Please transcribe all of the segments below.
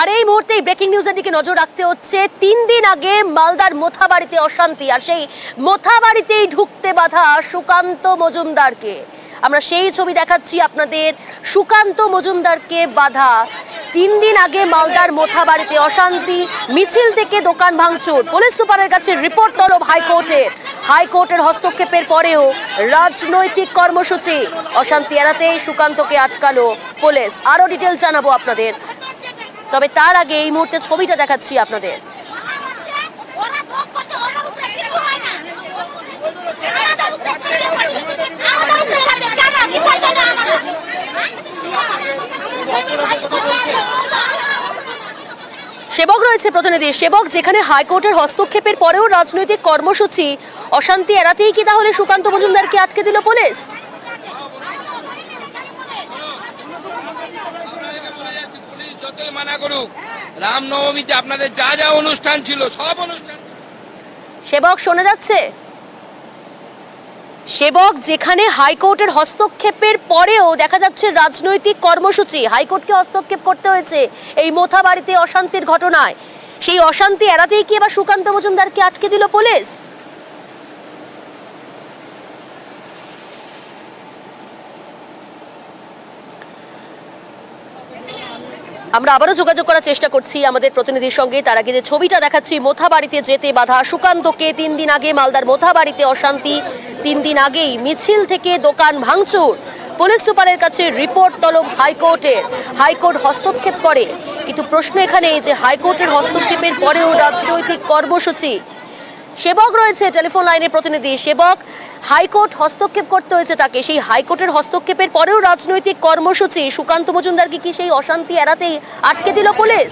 আর এই মুহূর্তে ব্রেকিং নিউজের দিকে নজর রাখতে হচ্ছে। 3 দিন আগে মালদার মোথাবাড়িতে অশান্তি, আর সেই মোথাবাড়িতেই ঢুকতে বাধা সুকান্ত মজুমদারকে। আমরা সেই ছবি দেখাচ্ছি আপনাদের। সুকান্ত মজুমদারকে বাধা। 3 দিন আগে মালদার মোথাবাড়িতে অশান্তি, মিছিল থেকে দোকান ভাঙচুর, পুলিশ সুপারের কাছে রিপোর্ট তলব হাইকোর্টের হস্তক্ষেপের পরেও রাজনৈতিক কর্মসূচি। অশান্তি এড়াতেই সুকান্তকে আটকালো পুলিশ। আরো ডিটেল জানাবো আপনাদের, তবে তার আগে এই মুহূর্তে ছবিটা দেখাচ্ছি আপনাদের। সেবক রয়েছে প্রতিনিধি। সেবক, যেখানে হাইকোর্টের হস্তক্ষেপের পরেও রাজনৈতিক কর্মসূচি, অশান্তি এড়াতেই কি তাহলে সুকান্ত মজুমদারকে আটকে দিল পুলিশ? রামনবমীতে আপনাদের যা যা অনুষ্ঠান ছিল সব অনুষ্ঠান। সেবক, শোনা যাচ্ছে? সেবক, যেখানে হাইকোর্টের হস্তক্ষেপের পরেও দেখা যাচ্ছে রাজনৈতিক কর্মসূচি, হাইকোর্টকে হস্তক্ষেপ করতে হয়েছে এই মোথাবাড়িতে অশান্তির ঘটনায়, সেই অশান্তি এড়াতেই কি এবার সুকান্ত মজুমদারকে আটকে দিল পুলিশ? আমরা আবারও যোগাযোগ করার চেষ্টা করছি আমাদের প্রতিনিধির সঙ্গে। তার আগে যে ছবিটা দেখাচ্ছি, মোথাবাড়িতে যেতে বাধা সুকান্তকে। 3 দিন আগে মালদার মোথাবাড়িতে অশান্তি, 3 দিন আগেই মিছিল থেকে দোকান ভাঙচুর, পুলিশ সুপারের কাছে রিপোর্ট তলব হাইকোর্ট হস্তক্ষেপ করে। কিন্তু প্রশ্ন এখানে যে হাইকোর্টের হস্তক্ষেপের পরেও রাজনৈতিক কর্মসূচি। সেবক রয়েছে টেলিফোন লাইনে প্রতিনিধি। সেবক, হাইকোর্ট হস্তক্ষেপ করতে হয়েছে তাকে, সেই হাইকোর্টের হস্তক্ষেপের পরেও রাজনৈতিক কর্মসূচি, সুকান্ত মজুমদারকে কি সেই অশান্তি এড়াতেই আটকে দিল পুলিশ?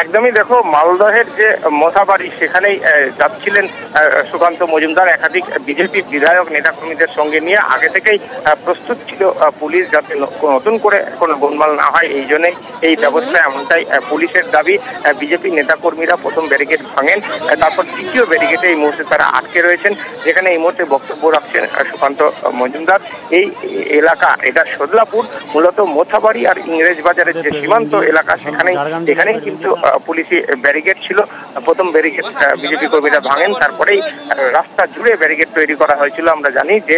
একদমই, দেখো, মালদহের যে মোথাবাড়ি সেখানেই যাচ্ছিলেন সুকান্ত মজুমদার। একাধিক বিজেপি বিধায়ক নেতাকর্মীদের সঙ্গে নিয়ে আগে থেকেই প্রস্তুত ছিল পুলিশ, যাতে নতুন করে কোনো গোলমাল না হয়, এই জন্যই এই ব্যবস্থা। এমনটাই পুলিশের দাবি। বিজেপি নেতাকর্মীরা প্রথম ব্যারিকেড ভাঙেন, তারপর দ্বিতীয় ব্যারিকেডে এই মুহূর্তে তারা আটকে রয়েছেন, যেখানে এই মুহূর্তে বক্তব্য রাখছেন সুকান্ত মজুমদার। এই এলাকা, এটা সদলাপুর, মূলত মোথাবাড়ি আর ইংরেজ বাজারের যে সীমান্ত এলাকা, এখানেই কিন্তু পুলিশি ব্যারিকেড ছিল। প্রথম ব্যারিকেড বিজেপি কর্মীরা ভাঙেন, তারপরেই রাস্তা জুড়ে ব্যারিকেড তৈরি করা হয়েছিল। আমরা জানি যে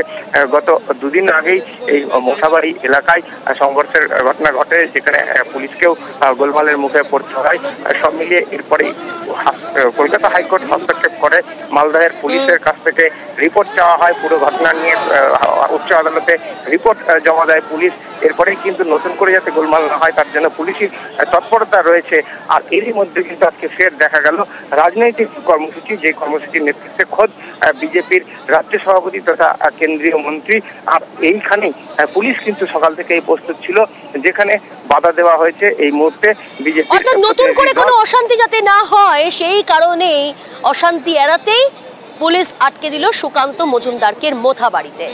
গত 2 দিন আগেই এই মোথাবাড়ি এলাকায় সংঘর্ষের ঘটনা ঘটে, যেখানে পুলিশকেও গোলমালের মুখে পড়তে হয়। সব মিলিয়ে এরপরেই কলকাতা হাইকোর্ট হস্তক্ষেপ করে মালদহের পুলিশের কাছ থেকে রিপোর্ট চাওয়া হয়। পুরো ঘটনা নিয়ে উচ্চ আদালতে রিপোর্ট জমা দেয় পুলিশ। এরপরেই কিন্তু নতুন করে যাতে গোলমাল না হয় তার জন্য পুলিশের তৎপরতা রয়েছে। আর এরই মধ্যে কিন্তু আজকে ফের দেখা গেল রাজনৈতিক কর্মসূচি, যে কর্মসূচির নেতৃত্বে খোদ বিজেপির রাজ্য সভাপতি তথা কেন্দ্রীয় মন্ত্রী। আর এইখানেই পুলিশ কিন্তু সকাল থেকেই প্রস্তুত ছিল, যেখানে বাধা দেওয়া হয়েছে এই মুহূর্তে বিজেপি। অর্থাৎ নতুন করে কোনো অশান্তি যাতে না হয় সেই কারণেই অশান্তি এড়াতেই পুলিশ আটকে দিল সুকান্ত মজুমদারকে মোথাবাড়িতে।